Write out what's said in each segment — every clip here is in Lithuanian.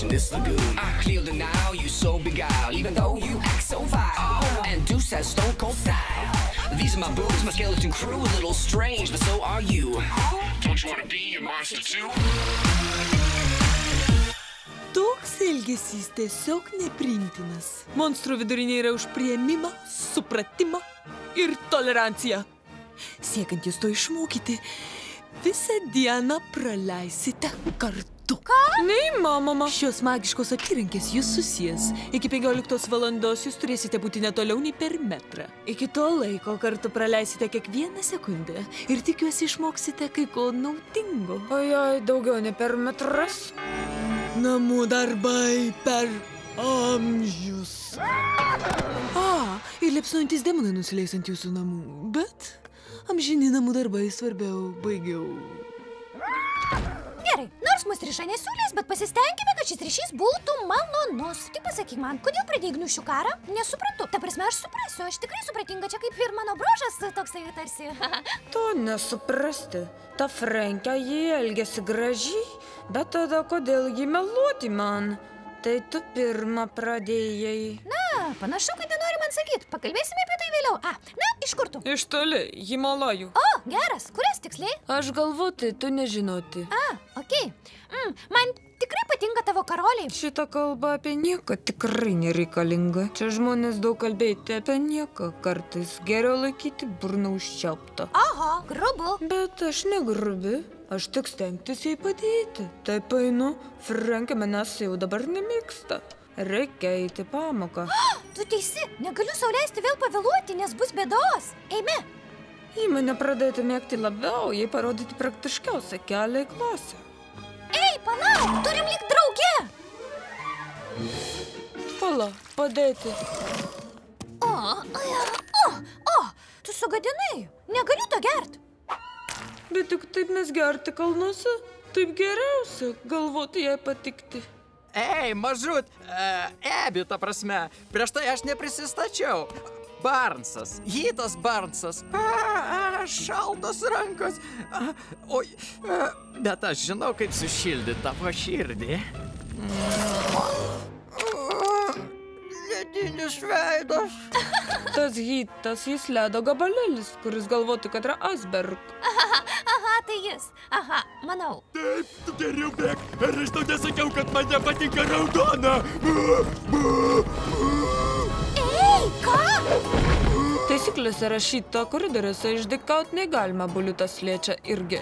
in this lagoon. I clear the now, you so beguiled, even though you act so vile. And Deuce has stone cold style. These are my boobs, my skeleton crew, a little strange, but so are you. Don't you wanna be a monster too? Toks elgesys tiesiog nepriimtinas. Monstrų viduriniai yra už priėmimą, supratimą ir toleranciją. Siekiant jūs to išmokyti, visą dieną praleisite kartu. Ką? Neįmanoma. Šios magiškos apyrankės jūs susijęs. Iki 15 valandos jūs turėsite būti netoliau nei per metrą. Iki to laiko kartu praleisite kiekvieną sekundę ir tikiuosi išmoksite kai ko naudingo. Ojoj, daugiau ne per metras. Namų darbai per amžius. Ir liepsnojantis demonai nusileis ant jūsų namų. Bet amžini namų darbai svarbiau baigiau. Gerai, nors mus ryša nesiūlės, bet pasistengime, kad šis ryšys būtų malonus. Tik pasakyk man, kodėl pradėjai gniušių karą? Nesuprantu. Ta prasme, aš suprasiu, aš tikrai supratinga, čia kaip ir mano brožas toksai tarsi. To nesuprasti. Ta Frankė, ji elgėsi gražiai, bet tada kodėl ji meluoti man? Tai tu pirmą pradėjai. Na, panašu, kad nenori man sakyti. Pakalbėsime apie tai vėliau. Na, iš kur tu? Iš toli, Himalajų. O, geras. Kurias tiksliai? Aš galvoti, tu nežinoti. Okei. Man tikrai patinka tavo karoliai. Šita kalba apie nieką tikrai nereikalinga. Čia žmonės daug kalbėti apie nieką. Kartais geriau laikyti burną užčiauptą. Aha, grubu. Bet aš negrubi. Aš tik stengtis jai padėti. Taip einu, Frankė manęs jau dabar nemėgsta. Reikia eiti pamoką. Tu teisi, negaliu sau leisti vėl pavėluoti, nes bus bėdos. Eime. Jei mane pradėtų mėgti labiau, jai parodyti praktiškiausią kelią į klasę. Ei, palauk, turim likt drauge. Pala, padėti. Tu sugadinai. Negaliu to gert. Bet tik taip mes gerti kalnuose. Taip geriausia, galvoti jai patikti. Ei, mažut, Ebi, ta prasme, prieš tai aš neprisistačiau. Barnsas, Hitas Barnsas. Šaltos rankos. Oi, bet aš žinau, kaip sušildyti tavo širdį. Ledinis veidas. Tas Hitas, jis ledo gabalėlis, kuris galvotų, kad yra iceberg. Aha, tai jis. Aha, manau. Taip, tu geriau bėk. Ar aš tau nesakiau, kad man nepatinka raudona? Ei, ką? Taisyklėse rašyta koridoriuose išdykaut negalima, buliutas liečia irgi.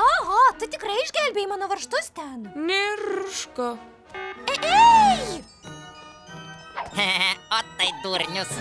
Oho, tu tikrai išgelbėjai mano varžtus ten. Nirška. Ei! O tai durnius.